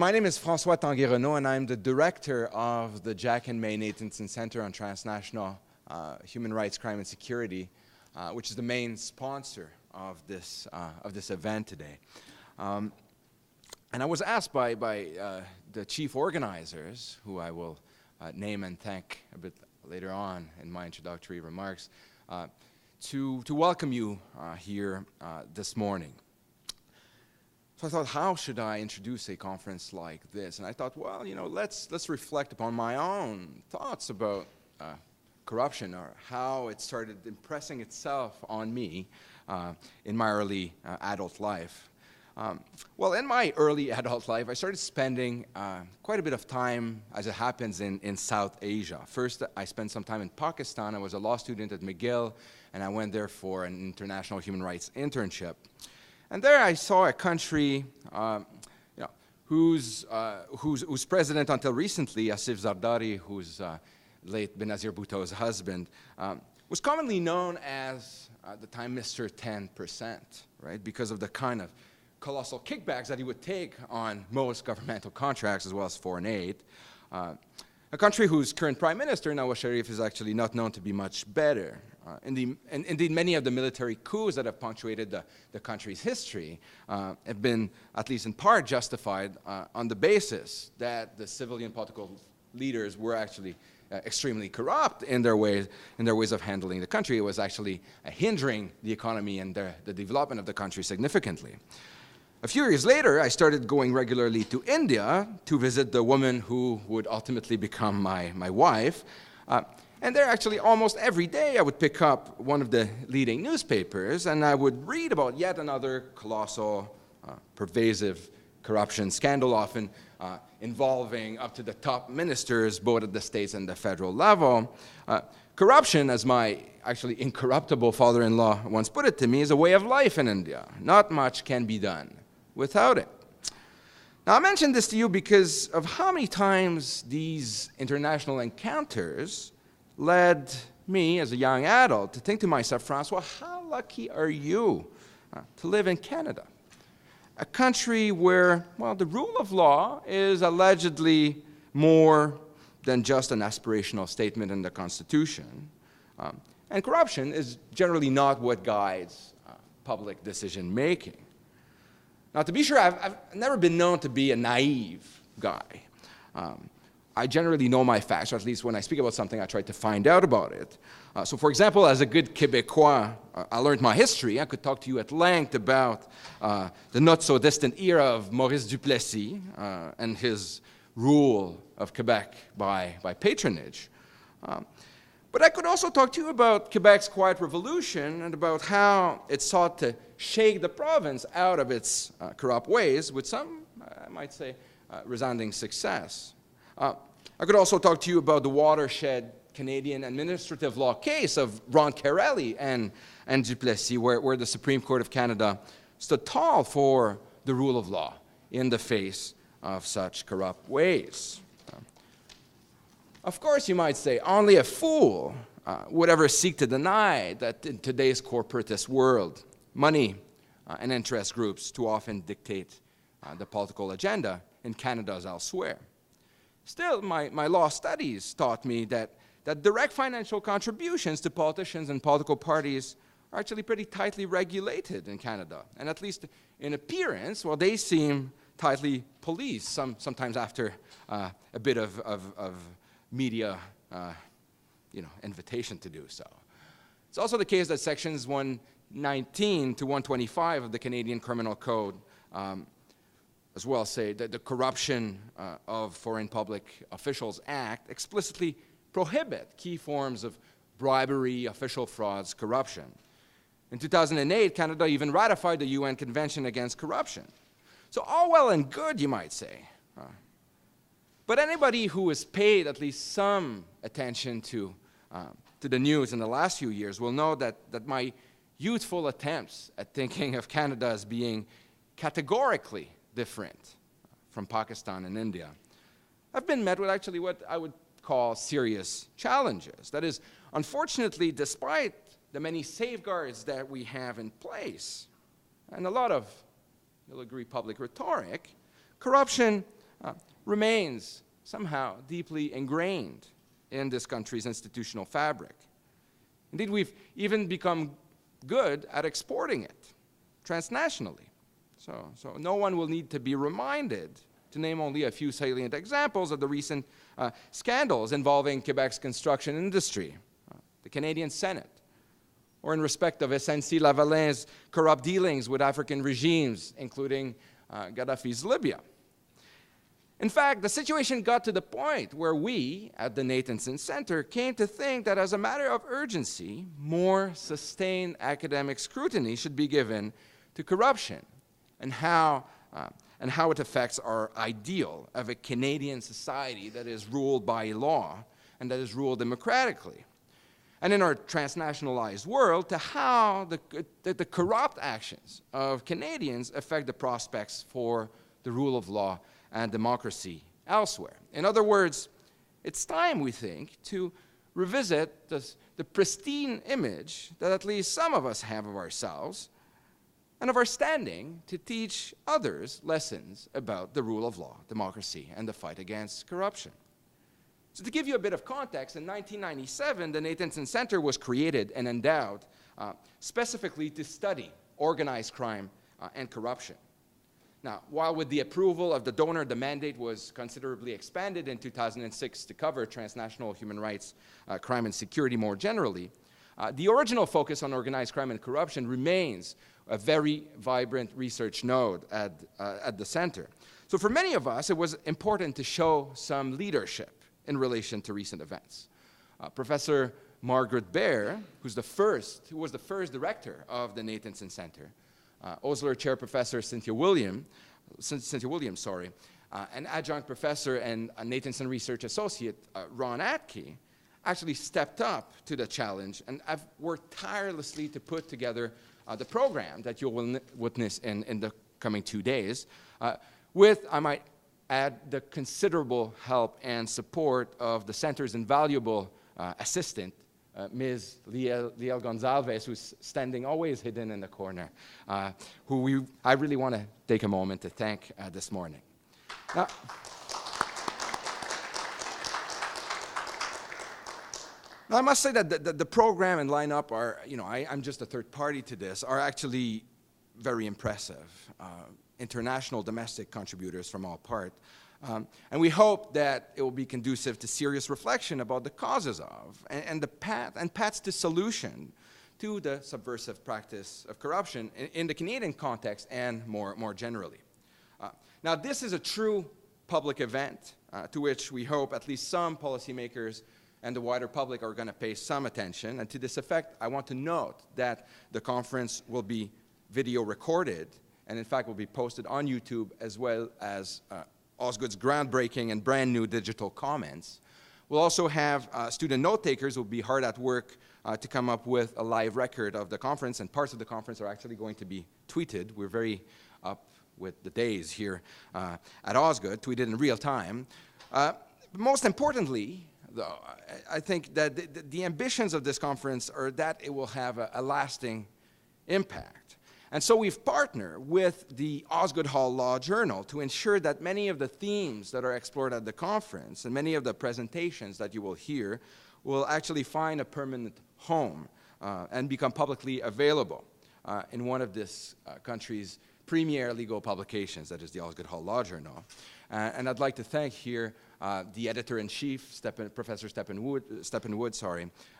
my name is François Tanguay-Renaud, and I'm the director of the Jack and May Nathanson Center on Transnational Human Rights, Crime, and Security, which is the main sponsor of this event today. And I was asked by the chief organizers, who I will name and thank a bit later on in my introductory remarks, to welcome you here this morning. So I thought, how should I introduce a conference like this? And I thought, well, let's reflect upon my own thoughts about corruption, or how it started impressing itself on me in my early adult life. Well, in my early adult life, I started spending quite a bit of time, as it happens, in South Asia. First, I spent some time in Pakistan. I was a law student at McGill, and I went there for an international human rights internship. And there I saw a country whose president until recently, Asif Zardari, who's late Benazir Bhutto's husband, was commonly known as, at the time, Mr. 10%, right? Because of the kind of colossal kickbacks that he would take on most governmental contracts as well as foreign aid. A country whose current prime minister, Nawaz Sharif, is actually not known to be much better. Indeed, many of the military coups that have punctuated the country's history have been, at least in part, justified on the basis that the civilian political leaders were actually extremely corrupt in their ways of handling the country. It was actually hindering the economy and the development of the country significantly. A few years later, I started going regularly to India to visit the woman who would ultimately become my wife. And there, actually, almost every day, I would pick up one of the leading newspapers, and I would read about yet another colossal, pervasive corruption scandal, often involving up to the top ministers, both at the states and the federal level. Corruption, as my actually incorruptible father-in-law once put it to me, is a way of life in India. Not much can be done without it. Now, I mention this to you because of how many times these international encounters led me, as a young adult, to think to myself, François, how lucky are you to live in Canada? A country where, well, the rule of law is allegedly more than just an aspirational statement in the Constitution. And corruption is generally not what guides public decision-making. Now, to be sure, I've never been known to be a naive guy. I generally know my facts, or at least when I speak about something, I try to find out about it. So, for example, as a good Québécois, I learned my history. I could talk to you at length about the not-so-distant era of Maurice Duplessis and his rule of Quebec by patronage. But I could also talk to you about Quebec's quiet revolution and about how it sought to shake the province out of its corrupt ways with some, I might say, resounding success. I could also talk to you about the watershed Canadian administrative law case of Ron Carelli and Duplessis, where the Supreme Court of Canada stood tall for the rule of law in the face of such corrupt ways. Of course, you might say, only a fool would ever seek to deny that in today's corporatist world, money and interest groups too often dictate the political agenda in Canada as elsewhere. Still, my law studies taught me that direct financial contributions to politicians and political parties are actually pretty tightly regulated in Canada. And at least in appearance, well, they seem tightly policed, sometimes after a bit of media invitation to do so. It's also the case that sections 119 to 125 of the Canadian Criminal Code as well say that the Corruption of Foreign Public Officials Act explicitly prohibit key forms of bribery, official frauds, corruption. In 2008, Canada even ratified the UN Convention Against Corruption. So all well and good, you might say. But anybody who has paid at least some attention to the news in the last few years will know that my youthful attempts at thinking of Canada as being categorically different from Pakistan and India have been met with actually what I would call serious challenges. That is, unfortunately, despite the many safeguards that we have in place and a lot of, you'll agree, public rhetoric, corruption remains somehow deeply ingrained in this country's institutional fabric. Indeed, we've even become good at exporting it transnationally. So no one will need to be reminded to name only a few salient examples of the recent scandals involving Quebec's construction industry, the Canadian Senate, or in respect of SNC-Lavalin's corrupt dealings with African regimes, including Gaddafi's Libya. In fact, the situation got to the point where we, at the Nathanson Center, came to think that as a matter of urgency, more sustained academic scrutiny should be given to corruption and how it affects our ideal of a Canadian society that is ruled by law and that is ruled democratically. And in our transnationalized world, to how the corrupt actions of Canadians affect the prospects for the rule of law and democracy elsewhere. In other words, it's time, we think, to revisit the pristine image that at least some of us have of ourselves and of our standing to teach others lessons about the rule of law, democracy, and the fight against corruption. So to give you a bit of context, in 1997, the Nathanson Center was created and endowed specifically to study organized crime and corruption. Now, while with the approval of the donor, the mandate was considerably expanded in 2006 to cover transnational human rights, crime, and security more generally, the original focus on organized crime and corruption remains a very vibrant research node at the center. So for many of us, it was important to show some leadership in relation to recent events. Professor Margaret Baer, who was the first director of the Nathanson Center, Osler Chair Professor Cynthia Williams, and adjunct professor and Nathanson Research Associate Ron Atke, actually stepped up to the challenge and have worked tirelessly to put together the program that you will witness in the coming 2 days, with, I might add, the considerable help and support of the center's invaluable assistant, Ms. Liel Gonzalez, who's standing always hidden in the corner, who I really want to take a moment to thank this morning. Now, I must say that the program and lineup are, I'm just a third party to this, are actually very impressive. International, domestic contributors from all parts. And we hope that it will be conducive to serious reflection about the causes of and paths to solution to the subversive practice of corruption in the Canadian context and more generally. Now, this is a true public event to which we hope at least some policymakers and the wider public are going to pay some attention. And to this effect, I want to note that the conference will be video recorded and, in fact, will be posted on YouTube, as well as Osgoode's groundbreaking and brand new digital comments. We'll also have student note takers who will be hard at work to come up with a live record of the conference, and parts of the conference are actually going to be tweeted. We're very up with the days here at Osgoode, tweeted in real time. But most importantly, though, I think that the ambitions of this conference are that it will have a lasting impact. And so we've partnered with the Osgoode Hall Law Journal to ensure that many of the themes that are explored at the conference and many of the presentations that you will hear will actually find a permanent home and become publicly available in one of this country's premier legal publications, that is the Osgoode Hall Law Journal. And I'd like to thank here the editor-in-chief, Professor Stephen Wood,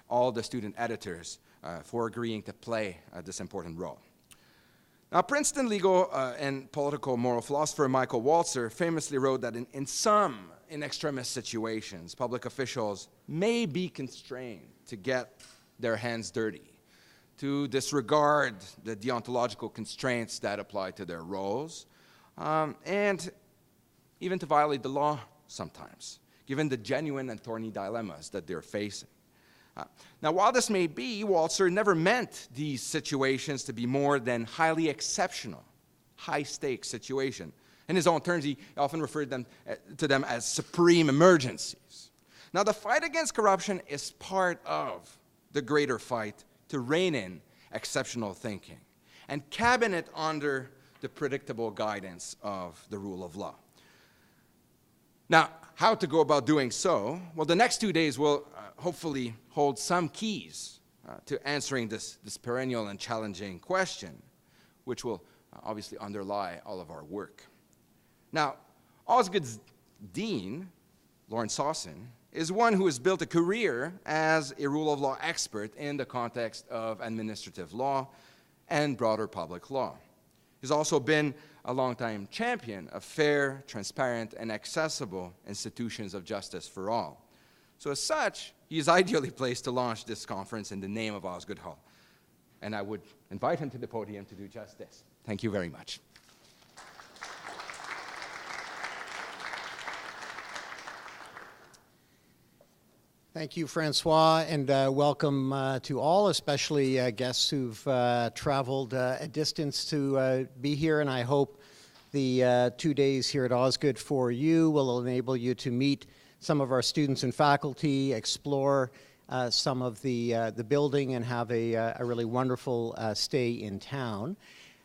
all the student editors for agreeing to play this important role. Now, Princeton legal and political moral philosopher Michael Walzer famously wrote that in some in extremis situations, public officials may be constrained to get their hands dirty, to disregard the deontological constraints that apply to their roles, and even to violate the law sometimes, given the genuine and thorny dilemmas that they're facing. Now, while this may be, Walzer never meant these situations to be more than highly exceptional, high-stakes situation. In his own terms, he often referred to them as supreme emergencies. Now, the fight against corruption is part of the greater fight to rein in exceptional thinking and cabin it under the predictable guidance of the rule of law. Now, how to go about doing so? Well, the next 2 days will hopefully hold some keys to answering this perennial and challenging question, which will obviously underlie all of our work. Now, Osgoode's dean, Lorne Sossin, is one who has built a career as a rule of law expert in the context of administrative law and broader public law. He's also been a longtime champion of fair, transparent, and accessible institutions of justice for all. So as such, he is ideally placed to launch this conference in the name of Osgoode Hall. And I would invite him to the podium to do just this. Thank you very much. Thank you, François, and welcome to all, especially guests who've traveled a distance to be here. And I hope the 2 days here at Osgoode for you will enable you to meet some of our students and faculty, explore some of the building, and have a really wonderful stay in town.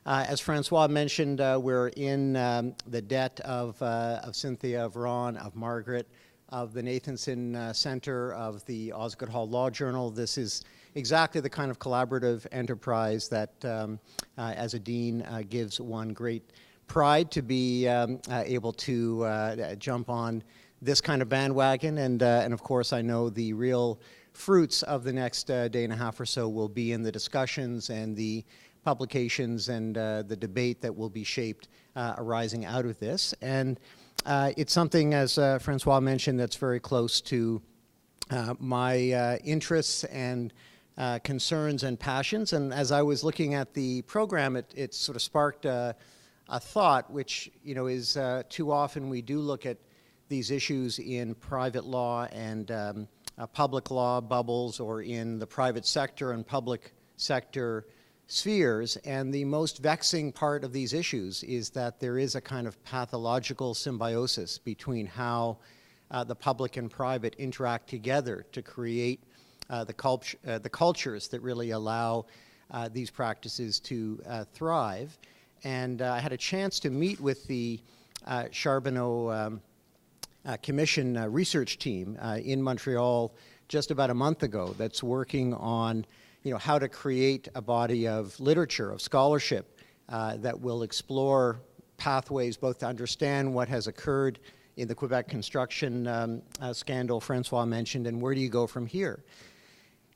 As François mentioned, we're in the debt of Cynthia, of Ron, of Margaret, of the Nathanson Center, of the Osgoode Hall Law Journal. This is exactly the kind of collaborative enterprise that, as a dean, gives one great pride to be able to jump on this kind of bandwagon. And of course, I know the real fruits of the next day and a half or so will be in the discussions and the publications and the debate that will be shaped arising out of this. And it's something, as François mentioned, that's very close to my interests and concerns and passions. And as I was looking at the program, it sort of sparked a thought, which, you know, is too often we do look at these issues in private law and public law bubbles, or in the private sector and public sector spheres, and the most vexing part of these issues is that there is a kind of pathological symbiosis between how the public and private interact together to create the cultures that really allow these practices to thrive. And I had a chance to meet with the Charbonneau Commission research team in Montreal just about a month ago that's working on how to create a body of literature, of scholarship that will explore pathways both to understand what has occurred in the Quebec construction scandal François mentioned, and where do you go from here?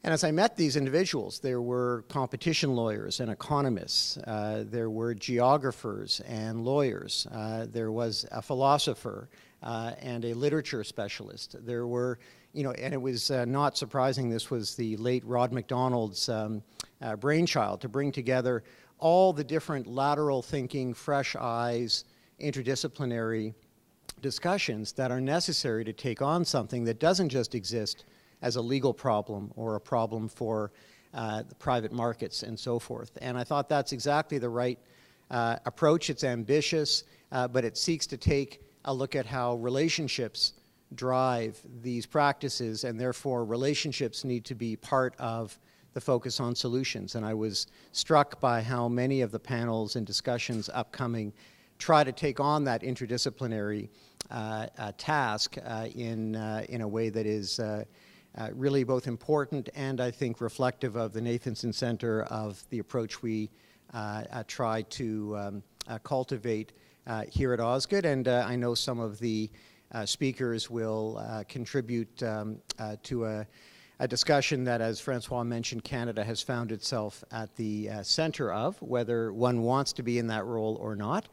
And as I met these individuals, there were competition lawyers and economists, there were geographers and lawyers, there was a philosopher and a literature specialist. There were, and it was not surprising, this was the late Rod MacDonald's brainchild, to bring together all the different lateral thinking, fresh eyes, interdisciplinary discussions that are necessary to take on something that doesn't just exist as a legal problem or a problem for the private markets and so forth. And I thought that's exactly the right approach. It's ambitious, but it seeks to take a look at how relationships drive these practices, and therefore relationships need to be part of the focus on solutions. And I was struck by how many of the panels and discussions upcoming try to take on that interdisciplinary task in a way that is really both important and, I think, reflective of the Nathanson Center, of the approach we try to cultivate here at Osgoode. And I know some of the speakers will contribute to a discussion that, as François mentioned, Canada has found itself at the center of, whether one wants to be in that role or not.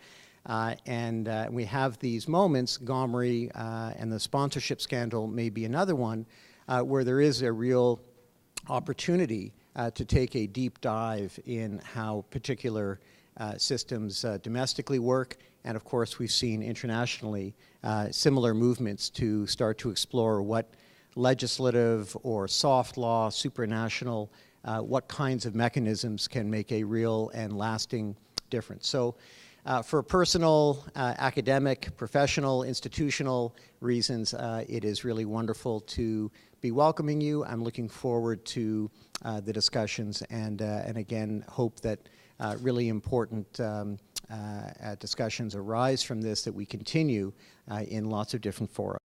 And we have these moments, Gomery and the sponsorship scandal may be another one, where there is a real opportunity to take a deep dive in how particular systems domestically work. And of course, we've seen internationally similar movements to start to explore what legislative or soft law, supranational, what kinds of mechanisms can make a real and lasting difference. So For personal, academic, professional, institutional reasons, it is really wonderful to be welcoming you. I'm looking forward to the discussions and again, hope that really important discussions arise from this that we continue in lots of different fora.